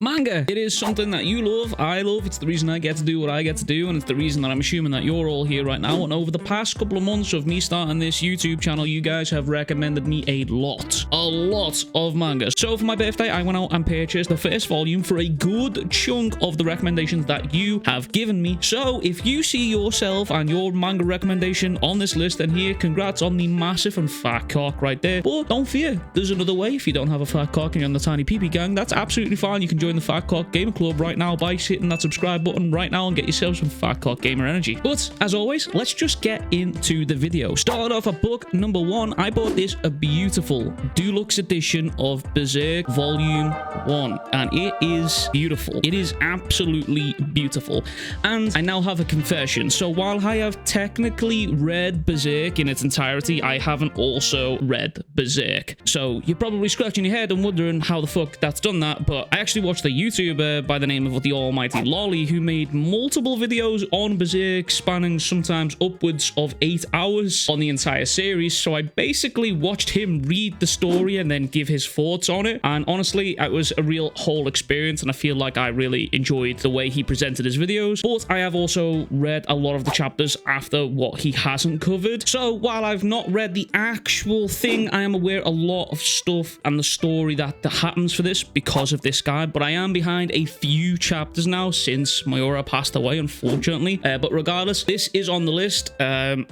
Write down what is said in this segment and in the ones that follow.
Manga. It is something that you love, I love. It's the reason I get to do what I get to do, and it's the reason that I'm assuming that you're all here right now. And over the past couple of months of me starting this YouTube channel, you guys have recommended me a lot of manga. So for my birthday, I went out and purchased the first volume for a good chunk of the recommendations that you have given me. So if you see yourself and your manga recommendation on this list, then here, congrats on the massive and fat cock right there. But don't fear, there's another way. If you don't have a fat cock and you're on the tiny peepee gang, that's absolutely fine. You can join the Fat Cock Gamer Club right now by hitting that subscribe button right now and get yourself some Fat Cock Gamer energy. But as always, let's just get into the video. Starting off at book number 1, I bought this a beautiful deluxe edition of Berserk Volume 1, and it is beautiful. It is absolutely beautiful. And I now have a confession. So while I have technically read Berserk in its entirety, I haven't also read Berserk. So you're probably scratching your head and wondering how the fuck that's done that, but I actually watched a YouTuber by the name of the almighty Lolly who made multiple videos on Berserk spanning sometimes upwards of 8 hours on the entire series. So I basically watched him read the story and then give his thoughts on it, and honestly it was a real whole experience, and I feel like I really enjoyed the way he presented his videos. But I have also read a lot of the chapters after what he hasn't covered, so while I've not read the actual thing, I am aware a lot of stuff and the story that happens for this because of this guy. But I am behind a few chapters now since Mayura passed away, unfortunately. But regardless, this is on the list. And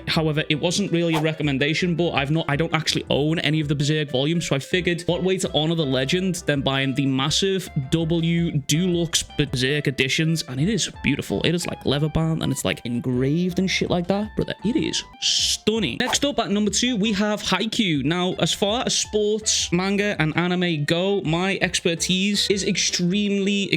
however, it wasn't really a recommendation, but I don't actually own any of the Berserk volumes, so I figured what way to honor the legend than buying the massive W Deluxe Berserk editions, and it is beautiful. It is like leather bound and it's like engraved and shit like that, brother. It is stunning. Next up at number 2, we have Haikyuu. Now, as far as sports, manga, and anime go, my expertise is extremely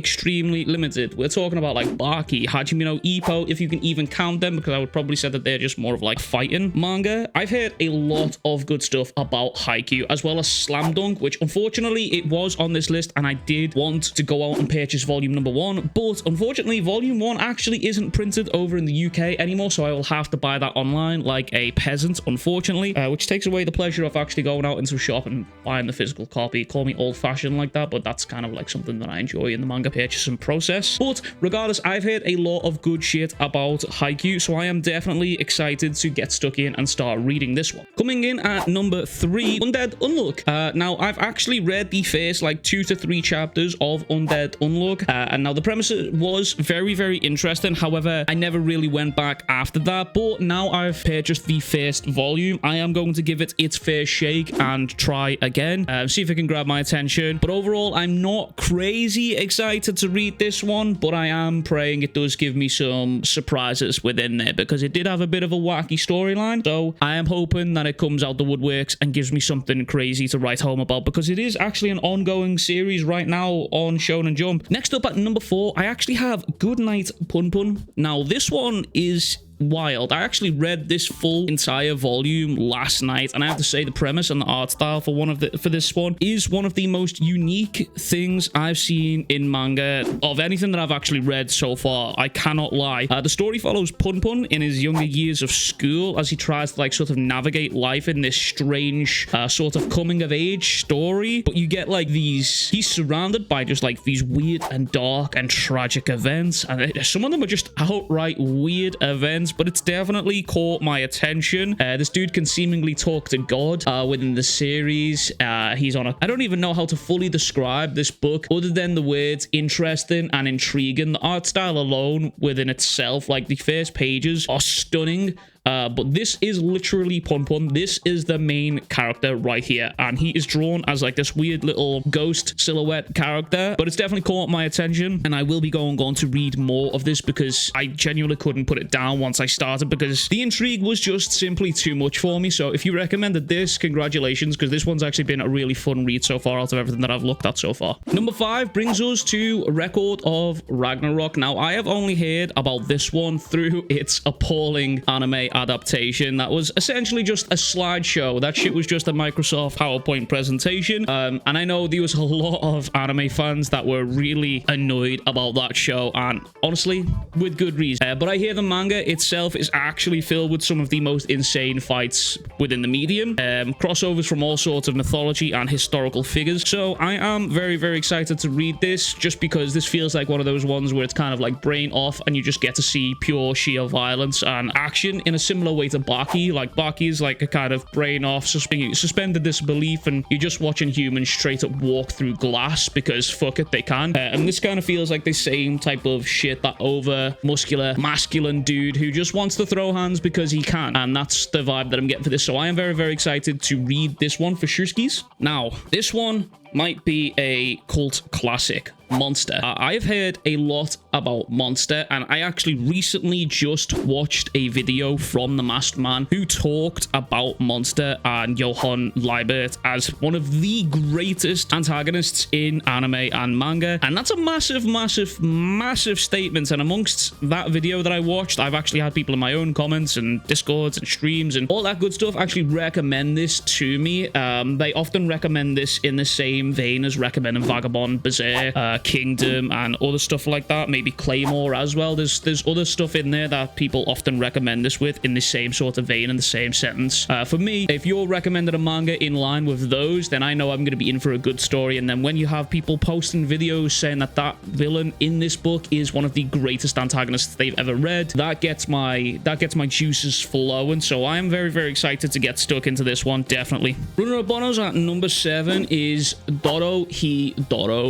limited. We're talking about like Baki, Hajime no Ippo, if you can even count them, because I would probably say that they're just more of like fighting manga. I've heard a lot of good stuff about Haikyuu, as well as Slam Dunk, which unfortunately it was on this list and I did want to go out and purchase volume number 1, but unfortunately volume 1 actually isn't printed over in the UK anymore, so I will have to buy that online like a peasant, unfortunately, which takes away the pleasure of actually going out into a shop and buying the physical copy. Call me old-fashioned like that, but that's kind of like something that I enjoy in the manga purchasing process. But regardless, I've heard a lot of good shit about Haikyuu, so I am definitely excited to get stuck in and start reading this one. Coming in at number 3, Undead Unluck. Now, I've actually read the first like 2 to 3 chapters of Undead Unluck, and now the premise was very interesting. However, I never really went back after that, but now I've purchased the first volume. I am going to give it its fair shake and try again, see if it can grab my attention. But overall, I'm not crazy excited to read this one, but I am praying it does give me some surprises within there, because it did have a bit of a wacky storyline. So I am hoping that it comes out the woodworks and gives me something crazy to write home about, because it is actually an ongoing series right now on Shonen Jump. Next up at number 4, I actually have Goodnight, Punpun. Now this one is wild. I actually read this full entire volume last night, and I have to say the premise and the art style for this one is one of the most unique things I've seen in manga of anything that I've actually read so far. I cannot lie. The story follows Punpun in his younger years of school as he tries to like sort of navigate life in this strange sort of coming of age story, but you get like he's surrounded by just like these weird and dark and tragic events, and some of them are just outright weird events, but it's definitely caught my attention. This dude can seemingly talk to God within the series. He's on I don't even know how to fully describe this book other than the words interesting and intriguing. The art style alone within itself, like the first pages are stunning. But this is literally Punpun. This is the main character right here, and he is drawn as like this weird little ghost silhouette character, but it's definitely caught my attention, and I will be going on to read more of this because I genuinely couldn't put it down once I started, because the intrigue was just simply too much for me. So if you recommended this, congratulations, because this one's actually been a really fun read so far out of everything that I've looked at so far. Number 5 brings us to Record of Ragnarok. Now, I have only heard about this one through its appalling anime adaptation that was essentially just a slideshow. That shit was just a Microsoft PowerPoint presentation. And I know there was a lot of anime fans that were really annoyed about that show, and honestly, with good reason. But I hear the manga itself is actually filled with some of the most insane fights within the medium, crossovers from all sorts of mythology and historical figures. So I am very, very excited to read this, just because this feels like one of those ones where it's kind of like brain off and you just get to see pure sheer violence and action in a similar way to Baki. Like Baki is like a kind of brain off, suspended disbelief, and you're just watching humans straight up walk through glass because fuck it, they can. And this kind of feels like the same type of shit, that over muscular masculine dude who just wants to throw hands because he can, and that's the vibe that I'm getting for this. So I am very, very excited to read this one for Shurskis. Now, this one might be a cult classic, Monster. I've heard a lot about Monster, and I actually recently just watched a video from the masked man who talked about Monster and Johann Liebert as one of the greatest antagonists in anime and manga, and that's a massive, massive, massive statement. And amongst that video that I watched, I've actually had people in my own comments and discords and streams and all that good stuff actually recommend this to me. They often recommend this in the same vein as recommending Vagabond, Berserk, Kingdom, and other stuff like that. Maybe Claymore as well. There's other stuff in there that people often recommend this with in the same sort of vein, in the same sentence. For me, if you're recommended a manga in line with those, then I know I'm going to be in for a good story. And then when you have people posting videos saying that that villain in this book is one of the greatest antagonists they've ever read, that gets my juices flowing. So I am very, very excited to get stuck into this one, definitely. Runner-up bonus at number 7 is Doro.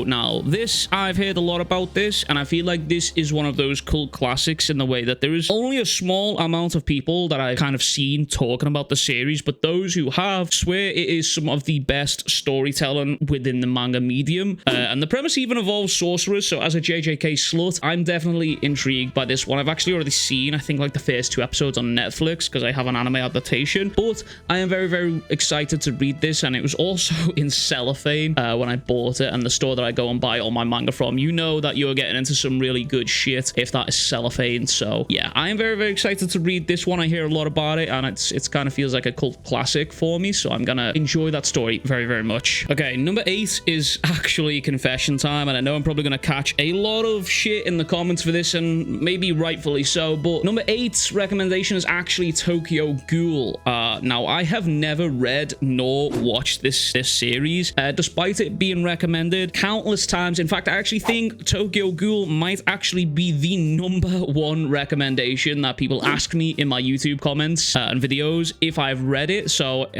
Now, this, I've heard a lot about this, and I feel like this is one of those cult classics in the way that there is only a small amount of people that I've kind of seen talking about the series, but those who have swear it is some of the best storytelling within the manga medium. And the premise even involves sorcerers, so as a JJK slut, I'm definitely intrigued by this one. I've actually already seen, I think, like the first 2 episodes on Netflix because I have an anime adaptation, but I am very, very excited to read this, and it was also in cellophane when I bought it, and the store that I go and buy all my manga from, you know that you're getting into some really good shit if that is cellophane. So yeah, I am very, very excited to read this one. I hear a lot about it, and it's kind of feels like a cult classic for me, so I'm gonna enjoy that story very, very much. Okay, number 8 is actually confession time, and I know I'm probably gonna catch a lot of shit in the comments for this, and maybe rightfully so, but number 8's recommendation is actually Tokyo Ghoul. Now, I have never read nor watched this series, despite it being recommended countless times. In fact, I actually think Tokyo Ghoul might actually be the number 1 recommendation that people ask me in my YouTube comments and videos if I've read it, so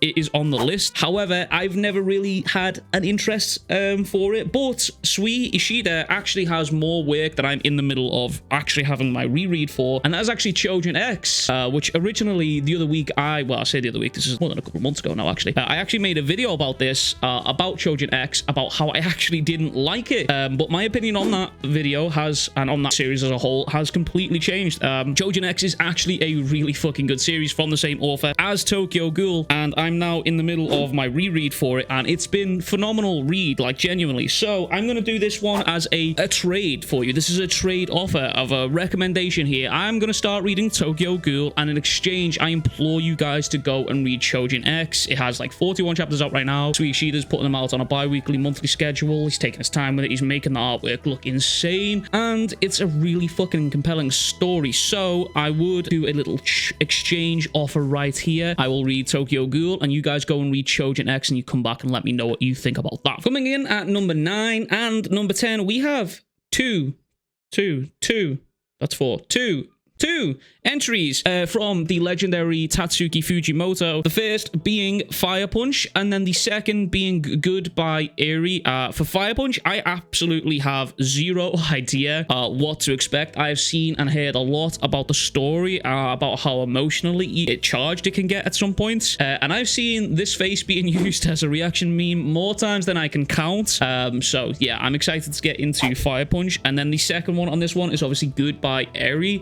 it is on the list. However, I've never really had an interest for it, but Sui Ishida actually has more work that I'm in the middle of actually having my reread for, and that's actually Choujin X, which originally the other week I say the other week, this is more than a couple of months ago now actually, I actually made a video about this, about Choujin X, about how I actually didn't like it, but my opinion on that video has, and on that series as a whole, has completely changed. Choujin X is actually a really fucking good series from the same author as Tokyo Ghoul, and I'm now in the middle of my reread for it, and it's been phenomenal read, like genuinely. So I'm gonna do this one as a trade for you. This is a trade offer of a recommendation here. I'm gonna start reading Tokyo Ghoul, and in exchange I implore you guys to go and read Choujin X. It has like 41 chapters out right now. Sui Ishida's putting them out on a bi-weekly, monthly schedule. He's taking his time with it. He's making the artwork look insane, and it's a really fucking compelling story. So I would do a little exchange offer right here. I will read Tokyo Ghoul, and you guys go and read Choujin X, and you come back and let me know what you think about that. Coming in at number 9 and number 10, we have two entries from the legendary Tatsuki Fujimoto. The first being Fire Punch, and then the second being Goodbye Eri. For Fire Punch, I absolutely have zero idea what to expect. I've seen and heard a lot about the story, about how emotionally charged it can get at some points, and I've seen this face being used as a reaction meme more times than I can count. So yeah, I'm excited to get into Fire Punch. And then the second one on this one is obviously Goodbye Eri,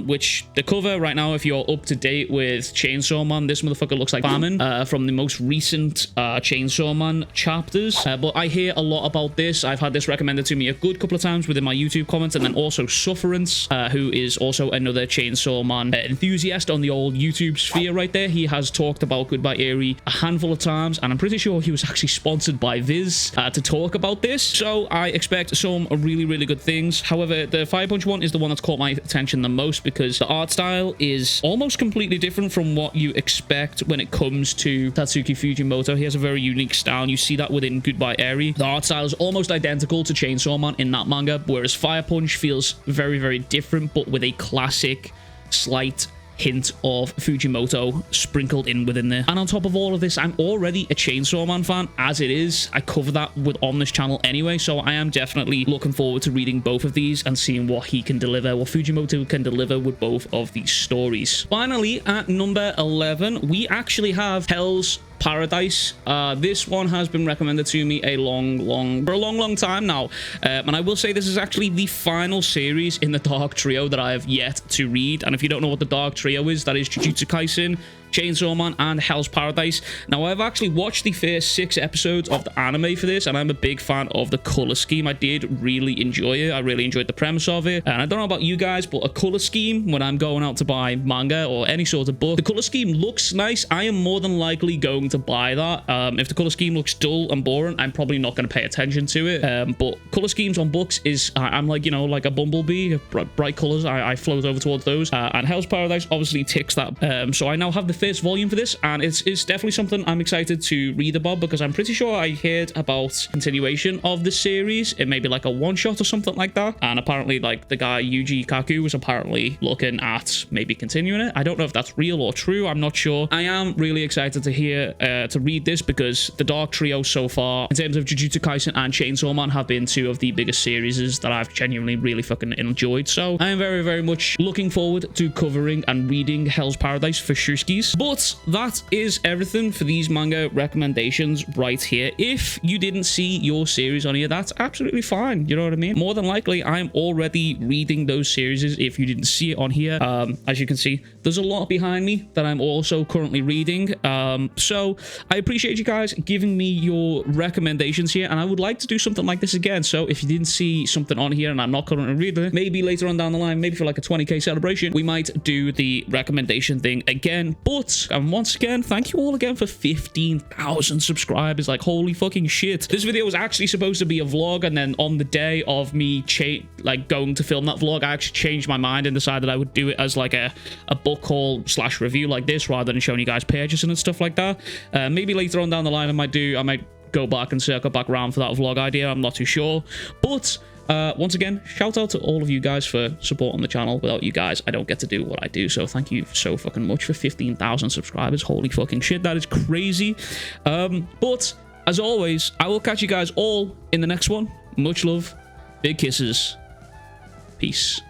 which the cover right now, if you're up to date with Chainsaw Man, this motherfucker looks like Famine from the most recent Chainsaw Man chapters. But I hear a lot about this. I've had this recommended to me a good couple of times within my YouTube comments, and then also Sufferance, who is also another Chainsaw Man enthusiast on the old YouTube sphere right there. He has talked about Goodbye Eerie a handful of times, and I'm pretty sure he was actually sponsored by Viz to talk about this. So I expect some really, really good things. However, the Fire Punch one is the one that's caught my attention the most because the art style is almost completely different from what you expect when it comes to Tatsuki Fujimoto. He has a very unique style, and you see that within Goodbye Eerie. The art style is almost identical to Chainsaw Man in that manga, whereas Fire Punch feels very, very different, but with a classic slight hint of Fujimoto sprinkled in within there. And on top of all of this, I'm already a Chainsaw Man fan as it is. I cover that on this channel anyway, so I am definitely looking forward to reading both of these and seeing what he can deliver, what Fujimoto can deliver with both of these stories. Finally, at number 11, we actually have Hell's Paradise. This one has been recommended to me for a long time now, and I will say this is actually the final series in the Dark Trio that I have yet to read. And if you don't know what the Dark Trio is, that is Jujutsu Kaisen, Chainsaw Man, and Hell's Paradise. Now, I've actually watched the first 6 episodes of the anime for this, and I'm a big fan of the color scheme. I did really enjoy it. I really enjoyed the premise of it. And I don't know about you guys, but a color scheme, when I'm going out to buy manga or any sort of book, the color scheme looks nice. I am more than likely going to buy that. If the color scheme looks dull and boring, I'm probably not going to pay attention to it. But color schemes on books is, I'm like, you know, like a bumblebee, bright colors. I float over towards those. And Hell's Paradise obviously ticks that. So I now have the first volume for this, and it's definitely something I'm excited to read about, because I'm pretty sure I heard about continuation of the series. It may be like a one-shot or something like that, and apparently like the guy Yuji Kaku was apparently looking at maybe continuing it. I don't know if that's real or true. I'm not sure. I am really excited to hear to read this, because the Dark Trio so far in terms of Jujutsu Kaisen and Chainsaw Man have been 2 of the biggest series that I've genuinely really fucking enjoyed. So I am very, very much looking forward to covering and reading Hell's Paradise for Shuskis. But that is everything for these manga recommendations right here. If you didn't see your series on here, that's absolutely fine. You know what I mean? More than likely, I'm already reading those series if you didn't see it on here. As you can see, there's a lot behind me that I'm also currently reading. So I appreciate you guys giving me your recommendations here, and I would like to do something like this again. So if you didn't see something on here and I'm not currently reading it, maybe later on down the line, maybe for like a 20k celebration, we might do the recommendation thing again. But once again, thank you all again for 15,000 subscribers. Like, holy fucking shit. This video was actually supposed to be a vlog, and then on the day of me going to film that vlog, I actually changed my mind and decided I would do it as like a book haul / review like this, rather than showing you guys purchasing and stuff like that. Maybe later on down the line I might go back and circle back around for that vlog idea. I'm not too sure. But once again, shout out to all of you guys for supporting the channel. Without you guys, I don't get to do what I do. So thank you so fucking much for 15,000 subscribers. Holy fucking shit, that is crazy. But as always, I will catch you guys all in the next one. Much love, big kisses, peace.